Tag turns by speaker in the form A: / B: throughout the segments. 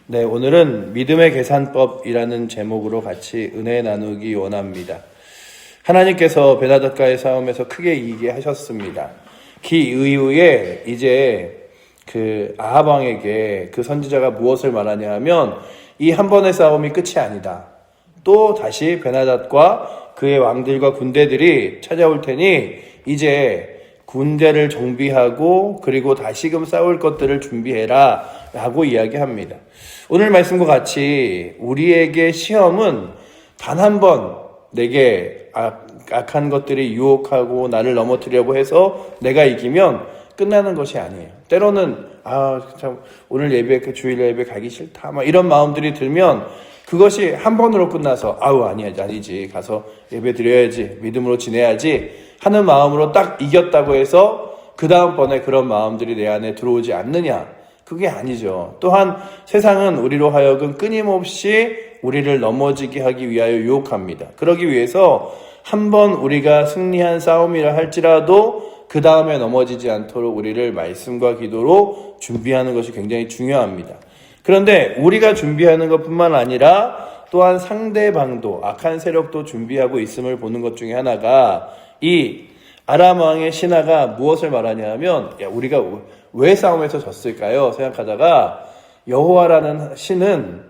A: 네, 오늘은 믿음의 계산법이라는 제목으로 같이 은혜 나누기 원합니다. 하나님께서 베나닷과의 싸움에서 크게 이기게 하셨습니다. 그 이후에 이제 아합 왕에게 그 선지자가 무엇을 말하냐 하면 이 한 번의 싸움이 끝이 아니다. 또 다시 베나닷과 그의 왕들과 군대들이 찾아올 테니 이제 군대를 정비하고 그리고 다시금 싸울 것들을 준비해라 라고 이야기합니다. 오늘 말씀과 같이 우리에게 시험은 단 한 번 내게 악한 것들이 유혹하고 나를 넘어뜨리려고 해서 내가 이기면 끝나는 것이 아니에요. 때로는 참 오늘 예배 주일 예배 가기 싫다 막 이런 마음들이 들면 그것이 한 번으로 끝나서 아니지 가서 예배 드려야지 믿음으로 지내야지 하는 마음으로 딱 이겼다고 해서 그 다음번에 그런 마음들이 내 안에 들어오지 않느냐, 그게 아니죠. 또한 세상은 우리로 하여금 끊임없이 우리를 넘어지게 하기 위하여 유혹합니다. 그러기 위해서 한번 우리가 승리한 싸움이라 할지라도 그 다음에 넘어지지 않도록 우리를 말씀과 기도로 준비하는 것이 굉장히 중요합니다. 그런데 우리가 준비하는 것뿐만 아니라 또한 상대방도, 악한 세력도 준비하고 있음을 보는 것 중에 하나가 이 아람 왕의 신하가 무엇을 말하냐 하면 우리가 왜 싸움에서 졌을까요? 생각하다가 여호와라는 신은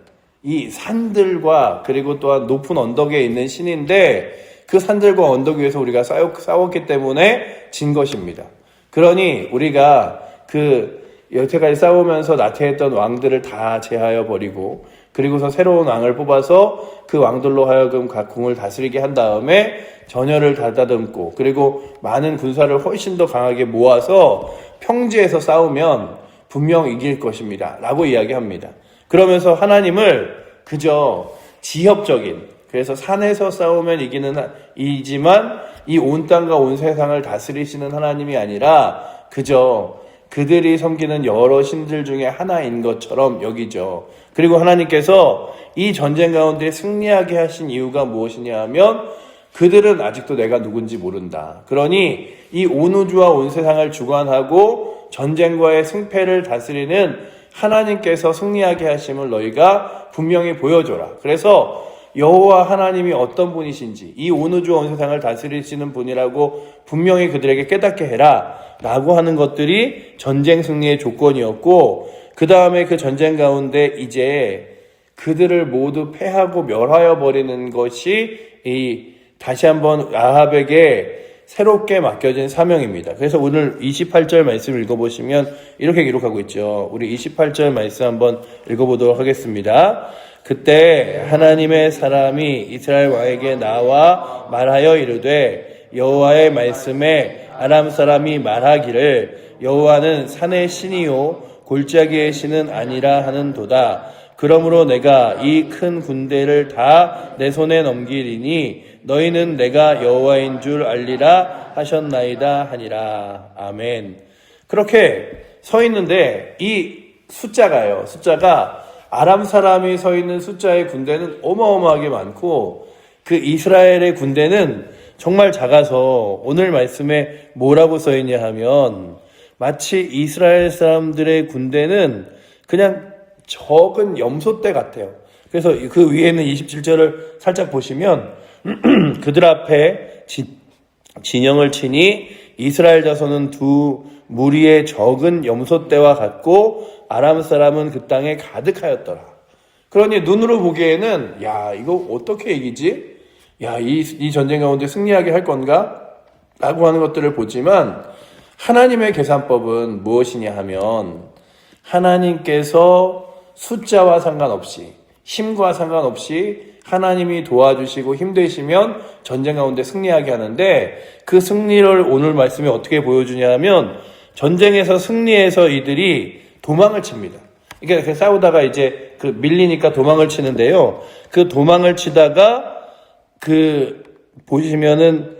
A: 이 산들과 그리고 또한 높은 언덕에 있는 신인데 그 산들과 언덕 위에서 우리가 싸웠기 때문에 진 것입니다. 그러니 우리가 여태까지 싸우면서 나태했던 왕들을 다 제하여 버리고 그리고서 새로운 왕을 뽑아서 그 왕들로 하여금 각 궁을 다스리게 한 다음에 전열을 다듬고 그리고 많은 군사를 훨씬 더 강하게 모아서 평지에서 싸우면 분명 이길 것입니다 라고 이야기합니다. 그러면서 하나님을 그저 지협적인, 그래서 산에서 싸우면 이기지만 이 온 땅과 온 세상을 다스리시는 하나님이 아니라 그저 그들이 섬기는 여러 신들 중에 하나인 것처럼 여기죠. 그리고 하나님께서 이 전쟁 가운데 승리하게 하신 이유가 무엇이냐 하면 그들은 아직도 내가 누군지 모른다. 그러니 이 온 우주와 온 세상을 주관하고 전쟁과의 승패를 다스리는 하나님께서 승리하게 하심을 너희가 분명히 보여줘라. 그래서 여호와 하나님이 어떤 분이신지, 이 온 우주와 온 세상을 다스리시는 분이라고 분명히 그들에게 깨닫게 해라 라고 하는 것들이 전쟁 승리의 조건이었고, 그 다음에 그 전쟁 가운데 이제 그들을 모두 패하고 멸하여 버리는 것이 다시 한번 아합에게 새롭게 맡겨진 사명입니다. 그래서 오늘 28절 말씀 읽어보시면 이렇게 기록하고 있죠. 우리 28절 말씀 한번 읽어보도록 하겠습니다. 그때 하나님의 사람이 이스라엘 왕에게 나와 말하여 이르되 여호와의 말씀에 아람 사람이 말하기를 여호와는 산의 신이요 골짜기의 신은 아니라 하는도다. 그러므로 내가 이 큰 군대를 다 내 손에 넘기리니 너희는 내가 여호와인 줄 알리라 하셨나이다 하니라. 아멘. 그렇게 서 있는데 이 숫자가 아람 사람이 서 있는 숫자의 군대는 어마어마하게 많고 그 이스라엘의 군대는 정말 작아서 오늘 말씀에 뭐라고 써 있냐 하면 마치 이스라엘 사람들의 군대는 그냥 적은 염소떼 같아요. 그래서 그 위에는 27절을 살짝 보시면 그들 앞에 진영을 치니 이스라엘 자손은 두 무리의 적은 염소떼와 같고 아람 사람은 그 땅에 가득하였더라. 그러니 눈으로 보기에는 이거 어떻게 이기지? 이 전쟁 가운데 승리하게 할 건가? 라고 하는 것들을 보지만 하나님의 계산법은 무엇이냐 하면 하나님께서 숫자와 상관없이 힘과 상관없이 하나님이 도와주시고 힘되시면 전쟁 가운데 승리하게 하는데 그 승리를 오늘 말씀에 어떻게 보여주냐 하면 전쟁에서 승리해서 이들이 도망을 칩니다. 그러니까 싸우다가 이제 밀리니까 도망을 치는데요. 그 도망을 치다가 보시면은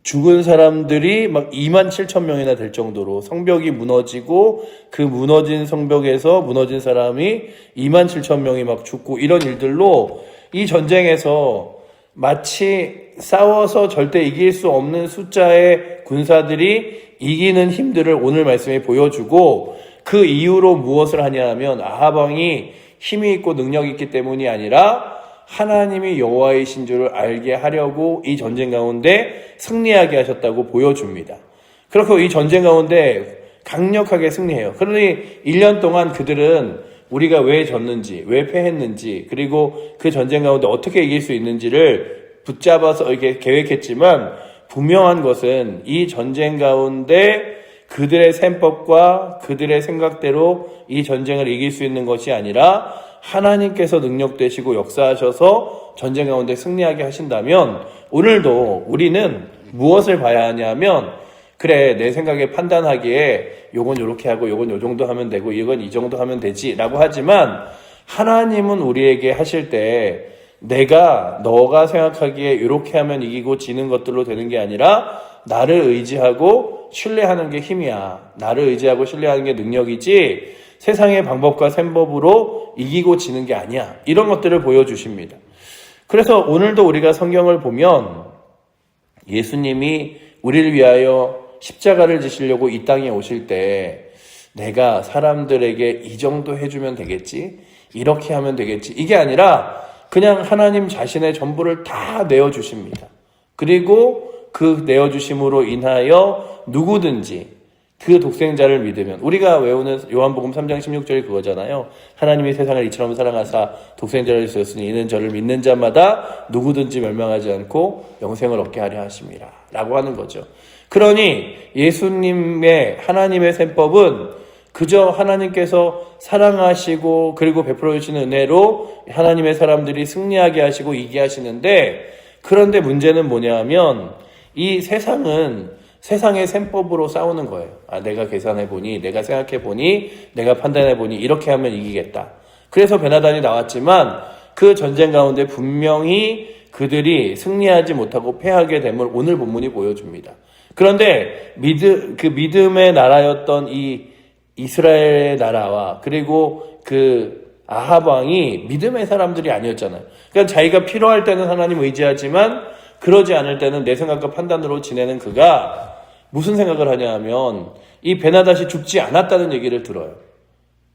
A: 죽은 사람들이 막 27,000명이나 될 정도로 성벽이 무너지고 그 무너진 성벽에서 무너진 사람이 27,000명이 막 죽고 이런 일들로 이 전쟁에서 마치 싸워서 절대 이길 수 없는 숫자의 군사들이 이기는 힘들을 오늘 말씀에 보여주고 그 이후로 무엇을 하냐 하면 아합 왕이 힘이 있고 능력이 있기 때문이 아니라 하나님이 여호와이신 줄을 알게 하려고 이 전쟁 가운데 승리하게 하셨다고 보여줍니다. 그렇고 이 전쟁 가운데 강력하게 승리해요. 그러니 1년 동안 그들은 우리가 왜 졌는지, 왜 패했는지, 그리고 그 전쟁 가운데 어떻게 이길 수 있는지를 붙잡아서 이렇게 계획했지만, 분명한 것은 이 전쟁 가운데 그들의 셈법과 그들의 생각대로 이 전쟁을 이길 수 있는 것이 아니라 하나님께서 능력 되시고 역사하셔서 전쟁 가운데 승리하게 하신다면, 오늘도 우리는 무엇을 봐야 하냐면, 그래, 내 생각에 판단하기에 요건 요렇게 하고 요건 요 정도 하면 되고 이건 이 정도 하면 되지 라고 하지만, 하나님은 우리에게 하실 때 너가 생각하기에 요렇게 하면 이기고 지는 것들로 되는 게 아니라 나를 의지하고 신뢰하는 게 힘이야. 나를 의지하고 신뢰하는 게 능력이지 세상의 방법과 셈법으로 이기고 지는 게 아니야. 이런 것들을 보여주십니다. 그래서 오늘도 우리가 성경을 보면 예수님이 우리를 위하여 십자가를 지시려고 이 땅에 오실 때 내가 사람들에게 이 정도 해주면 되겠지? 이렇게 하면 되겠지? 이게 아니라 그냥 하나님 자신의 전부를 다 내어주십니다. 그리고 그 내어주심으로 인하여 누구든지 그 독생자를 믿으면, 우리가 외우는 요한복음 3장 16절이 그거잖아요. 하나님이 세상을 이처럼 사랑하사 독생자를 주셨으니 이는 저를 믿는 자마다 누구든지 멸망하지 않고 영생을 얻게 하려 하심이라 라고 하는 거죠. 그러니 예수님의 하나님의 셈법은 그저 하나님께서 사랑하시고 그리고 베풀어 주시는 은혜로 하나님의 사람들이 승리하게 하시고 이기게 하시는데, 그런데 문제는 뭐냐 하면 이 세상은 세상의 셈법으로 싸우는 거예요. 내가 계산해보니, 내가 생각해보니, 내가 판단해보니 이렇게 하면 이기겠다. 그래서 베나단이 나왔지만 그 전쟁 가운데 분명히 그들이 승리하지 못하고 패하게 됨을 오늘 본문이 보여줍니다. 그런데 그 믿음의 나라였던 이 이스라엘의 나라와 그리고 그 아합 왕이 믿음의 사람들이 아니었잖아요. 그러니까 자기가 필요할 때는 하나님 의지하지만 그러지 않을 때는 내 생각과 판단으로 지내는 그가 무슨 생각을 하냐 하면 이 베나닷이 죽지 않았다는 얘기를 들어요.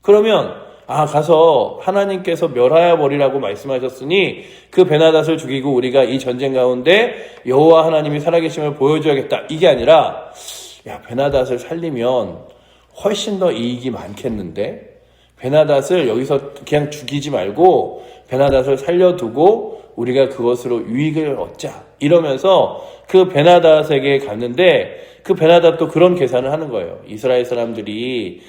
A: 그러면 가서 하나님께서 멸하여 버리라고 말씀하셨으니 그 베나닷을 죽이고 우리가 이 전쟁 가운데 여호와 하나님이 살아계심을 보여줘야겠다. 이게 아니라 베나닷을 살리면 훨씬 더 이익이 많겠는데, 베나닷을 여기서 그냥 죽이지 말고 베나닷을 살려두고 우리가 그것으로 유익을 얻자 이러면서 그 베나닷에게 갔는데, 그 베나닷도 그런 계산을 하는 거예요. 이스라엘 사람들이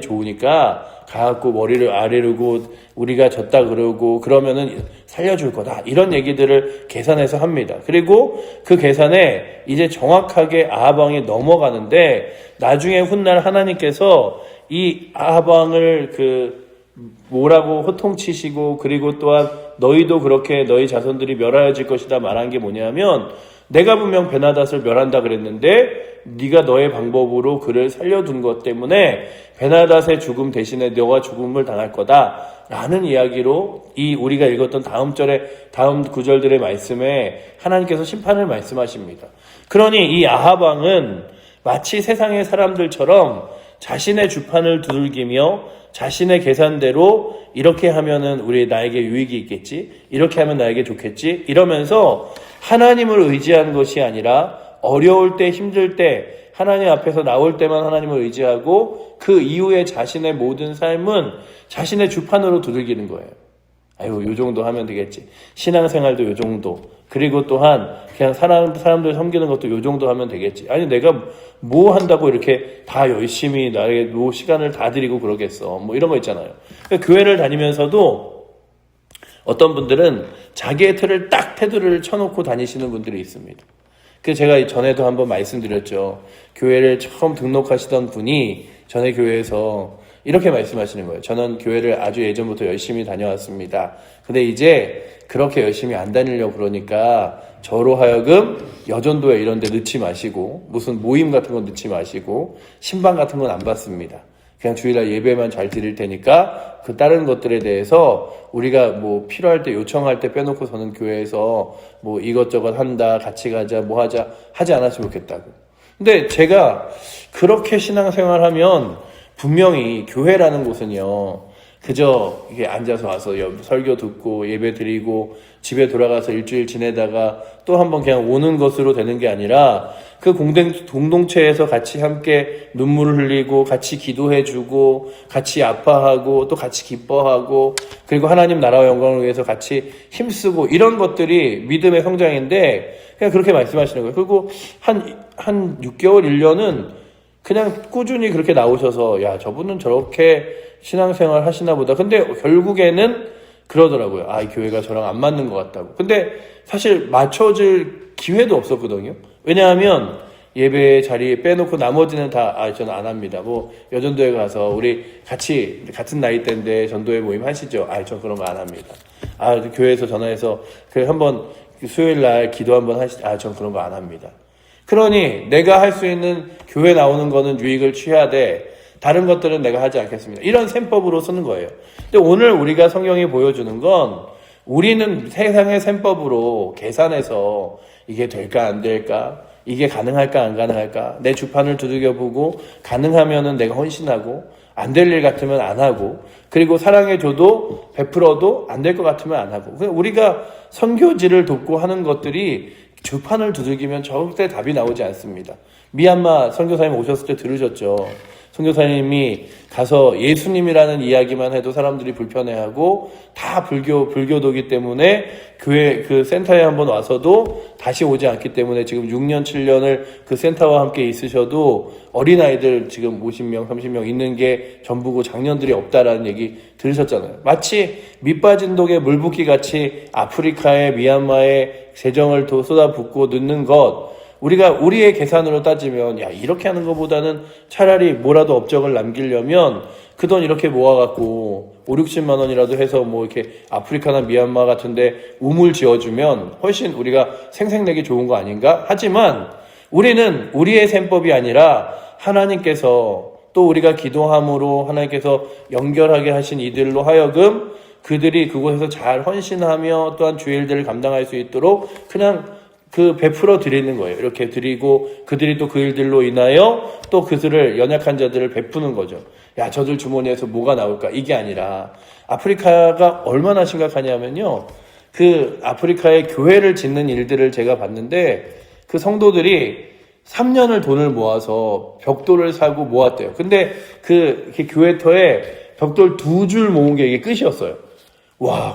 A: 좋으니까 가갖고 머리를 아래르고 우리가 졌다 그러고 그러면은 살려줄 거다, 이런 얘기들을 계산해서 합니다. 그리고 그 계산에 이제 정확하게 아합 왕이 넘어가는데, 나중에 훗날 하나님께서 이 아합 왕을 뭐라고 호통치시고, 그리고 또한 너희도 그렇게 너희 자손들이 멸하여질 것이다 말한 게 뭐냐면, 내가 분명 베나닷을 멸한다 그랬는데 네가 너의 방법으로 그를 살려둔 것 때문에 베나닷의 죽음 대신에 너가 죽음을 당할 거다 라는 이야기로 우리가 읽었던 다음 구절들의 말씀에 하나님께서 심판을 말씀하십니다. 그러니 이 아합 왕은 마치 세상의 사람들처럼 자신의 주판을 두들기며 자신의 계산대로 이렇게 하면은 나에게 유익이 있겠지, 이렇게 하면 나에게 좋겠지 이러면서 하나님을 의지하는 것이 아니라 어려울 때, 힘들 때, 하나님 앞에서 나올 때만 하나님을 의지하고 그 이후에 자신의 모든 삶은 자신의 주판으로 두들기는 거예요. 요 정도 하면 되겠지. 신앙생활도 요 정도. 그리고 또한 그냥 사람들 섬기는 것도 요 정도 하면 되겠지. 아니, 내가 뭐 한다고 이렇게 다 열심히 나에게 시간을 다 드리고 그러겠어. 이런 거 있잖아요. 그러니까 교회를 다니면서도 어떤 분들은 자기의 틀을 딱 테두리를 쳐놓고 다니시는 분들이 있습니다. 그래서 제가 전에도 한번 말씀드렸죠. 교회를 처음 등록하시던 분이 전에 교회에서 이렇게 말씀하시는 거예요. 저는 교회를 아주 예전부터 열심히 다녀왔습니다. 근데 이제 그렇게 열심히 안 다니려고 그러니까 저로 하여금 여전도에 이런 데 넣지 마시고 무슨 모임 같은 거 넣지 마시고 신방 같은 건 안 받습니다. 그냥 주일날 예배만 잘 드릴 테니까 그 다른 것들에 대해서 우리가 필요할 때 요청할 때 빼놓고서는 교회에서 이것저것 한다, 같이 가자, 하자 하지 않았으면 좋겠다고. 근데 제가 그렇게 신앙생활하면 분명히 교회라는 곳은요, 그저 이게 앉아서 와서 설교 듣고 예배 드리고 집에 돌아가서 일주일 지내다가 또 한번 그냥 오는 것으로 되는 게 아니라 그 공동체에서 같이 함께 눈물을 흘리고 같이 기도해주고 같이 아파하고 또 같이 기뻐하고 그리고 하나님 나라와 영광을 위해서 같이 힘쓰고 이런 것들이 믿음의 성장인데 그냥 그렇게 말씀하시는 거예요. 그리고 한 6개월, 1년은 그냥 꾸준히 그렇게 나오셔서 야 저분은 저렇게 신앙생활 하시나 보다. 근데 결국에는 그러더라고요. 이 교회가 저랑 안 맞는 것 같다고. 근데 사실 맞춰질 기회도 없었거든요. 왜냐하면 예배 자리에 빼놓고 나머지는 다 저는 안 합니다. 뭐 여전도에 가서 우리 같은 나이대인데 전도회 모임 하시죠? 전 그런 거 안 합니다. 교회에서 전화해서 한번 수요일 날 기도 한번 하시죠? 전 그런 거 안 합니다. 그러니 내가 할 수 있는 교회 나오는 거는 유익을 취하되 다른 것들은 내가 하지 않겠습니다. 이런 셈법으로 쓰는 거예요. 근데 오늘 우리가 성경이 보여주는 건 우리는 세상의 셈법으로 계산해서 이게 될까 안 될까? 이게 가능할까 안 가능할까? 내 주판을 두들겨보고 가능하면은 내가 헌신하고 안 될 일 같으면 안 하고 그리고 사랑해줘도 베풀어도 안 될 것 같으면 안 하고 우리가 선교지를 돕고 하는 것들이 주판을 두들기면 절대 답이 나오지 않습니다. 미얀마 선교사님 오셨을 때 들으셨죠? 선교사님이 가서 예수님이라는 이야기만 해도 사람들이 불편해하고 다 불교도기 때문에 교회 그 센터에 한번 와서도 다시 오지 않기 때문에 지금 6년, 7년을 그 센터와 함께 있으셔도 어린아이들 지금 50명, 30명 있는 게 전부고 장년들이 없다라는 얘기 들으셨잖아요. 마치 밑빠진 독에 물붓기 같이 아프리카에 미얀마에 재정을 쏟아붓고 넣는 것 우리가 우리의 계산으로 따지면 이렇게 하는 것보다는 차라리 뭐라도 업적을 남기려면 그 돈 이렇게 모아갖고 5-60만 원이라도 해서 뭐 이렇게 아프리카나 미얀마 같은데 우물 지어주면 훨씬 우리가 생색내기 좋은 거 아닌가? 하지만 우리는 우리의 셈법이 아니라 하나님께서 또 우리가 기도함으로 하나님께서 연결하게 하신 이들로 하여금 그들이 그곳에서 잘 헌신하며 또한 주의 일들을 감당할 수 있도록 그냥 베풀어 드리는 거예요. 이렇게 드리고 그들이 또 그 일들로 인하여 또 그들을 연약한 자들을 베푸는 거죠. 저들 주머니에서 뭐가 나올까? 이게 아니라 아프리카가 얼마나 심각하냐면요. 그 아프리카의 교회를 짓는 일들을 제가 봤는데 그 성도들이 3년을 돈을 모아서 벽돌을 사고 모았대요. 근데 그 교회터에 벽돌 2줄 모은 게 이게 끝이었어요.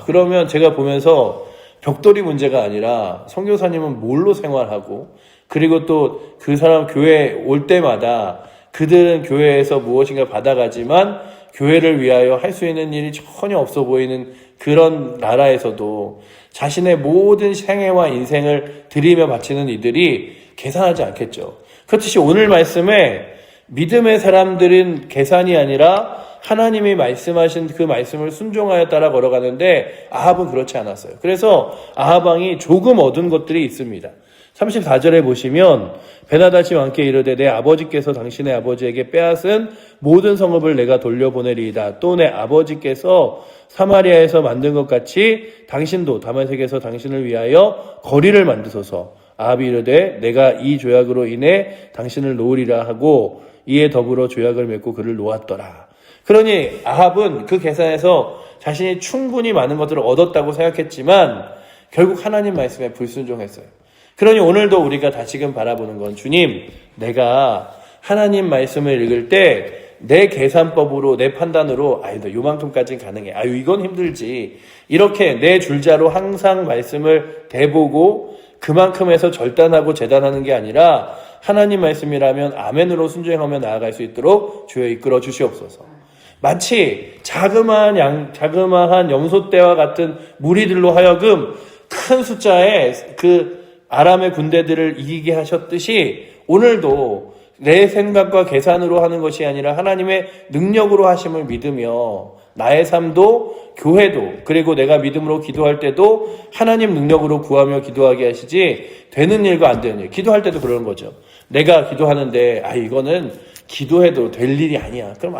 A: 그러면 제가 보면서 벽돌이 문제가 아니라 선교사님은 뭘로 생활하고 그리고 또 그 사람 교회 올 때마다 그들은 교회에서 무엇인가 받아가지만 교회를 위하여 할 수 있는 일이 전혀 없어 보이는 그런 나라에서도 자신의 모든 생애와 인생을 드리며 바치는 이들이 계산하지 않겠죠. 그렇듯이 오늘 말씀에 믿음의 사람들은 계산이 아니라 하나님이 말씀하신 그 말씀을 순종하여 따라 걸어가는데 아합은 그렇지 않았어요. 그래서 아합 왕이 조금 얻은 것들이 있습니다. 34절에 보시면 베나다시 왕께 이르되 내 아버지께서 당신의 아버지에게 빼앗은 모든 성읍을 내가 돌려보내리이다. 또 내 아버지께서 사마리아에서 만든 것 같이 당신도 다메섹에서 당신을 위하여 거리를 만드소서. 아합이 이르되 내가 이 조약으로 인해 당신을 놓으리라 하고 이에 더불어 조약을 맺고 그를 놓았더라. 그러니 아합은 그 계산에서 자신이 충분히 많은 것들을 얻었다고 생각했지만 결국 하나님 말씀에 불순종했어요. 그러니 오늘도 우리가 다시금 바라보는 건 주님, 내가 하나님 말씀을 읽을 때 내 계산법으로 내 판단으로 요만큼까지는 가능해. 이건 힘들지. 이렇게 내 줄자로 항상 말씀을 대보고 그만큼 해서 절단하고 재단하는 게 아니라 하나님 말씀이라면 아멘으로 순종하며 나아갈 수 있도록 주여 이끌어 주시옵소서. 마치 자그마한 염소떼와 같은 무리들로 하여금 큰 숫자의 그 아람의 군대들을 이기게 하셨듯이 오늘도 내 생각과 계산으로 하는 것이 아니라 하나님의 능력으로 하심을 믿으며 나의 삶도 교회도 그리고 내가 믿음으로 기도할 때도 하나님 능력으로 구하며 기도하게 하시지 되는 일과 안 되는 일. 기도할 때도 그러는 거죠. 내가 기도하는데 이거는 기도해도 될 일이 아니야. 그럼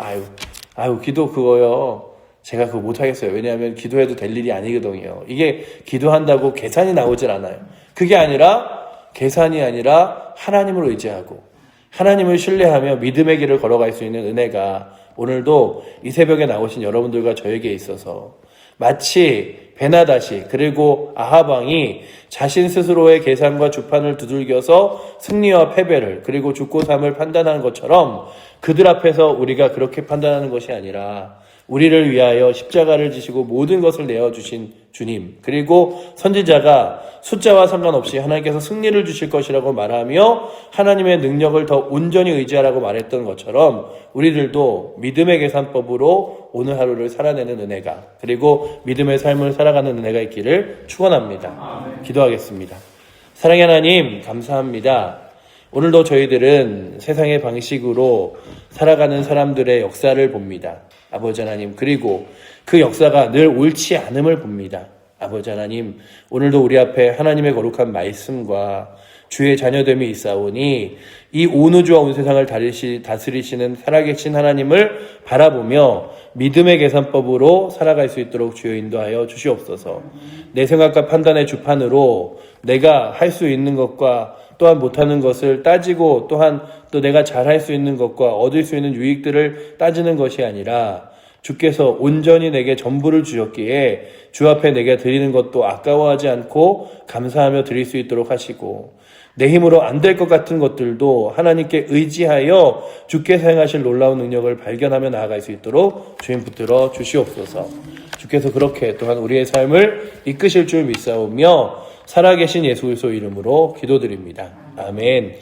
A: 기도 그거요. 제가 그거 못하겠어요. 왜냐하면 기도해도 될 일이 아니거든요. 이게 기도한다고 계산이 나오질 않아요. 그게 아니라 계산이 아니라 하나님을 의지하고 하나님을 신뢰하며 믿음의 길을 걸어갈 수 있는 은혜가 오늘도 이 새벽에 나오신 여러분들과 저에게 있어서 마치 베나다시 그리고 아합 왕이 자신 스스로의 계산과 주판을 두들겨서 승리와 패배를 그리고 죽고 삶을 판단하는 것처럼 그들 앞에서 우리가 그렇게 판단하는 것이 아니라 우리를 위하여 십자가를 지시고 모든 것을 내어주신 주님, 그리고 선지자가 숫자와 상관없이 하나님께서 승리를 주실 것이라고 말하며 하나님의 능력을 더 온전히 의지하라고 말했던 것처럼 우리들도 믿음의 계산법으로 오늘 하루를 살아내는 은혜가, 그리고 믿음의 삶을 살아가는 은혜가 있기를 축원합니다. 기도하겠습니다. 사랑의 하나님, 감사합니다. 오늘도 저희들은 세상의 방식으로 살아가는 사람들의 역사를 봅니다. 아버지 하나님, 그리고 그 역사가 늘 옳지 않음을 봅니다. 아버지 하나님, 오늘도 우리 앞에 하나님의 거룩한 말씀과 주의 자녀됨이 있사오니 이 온 우주와 온 세상을 다스리시는 살아계신 하나님을 바라보며 믿음의 계산법으로 살아갈 수 있도록 주여 인도하여 주시옵소서. 내 생각과 판단의 주판으로 내가 할 수 있는 것과 또한 못하는 것을 따지고 또한 또 내가 잘할 수 있는 것과 얻을 수 있는 유익들을 따지는 것이 아니라 주께서 온전히 내게 전부를 주셨기에 주 앞에 내게 드리는 것도 아까워하지 않고 감사하며 드릴 수 있도록 하시고 내 힘으로 안 될 것 같은 것들도 하나님께 의지하여 주께서 행하실 놀라운 능력을 발견하며 나아갈 수 있도록 주님 붙들어 주시옵소서. 주께서 그렇게 또한 우리의 삶을 이끄실 줄 믿사오며 살아계신 예수 그리스도 이름으로 기도드립니다. 아멘.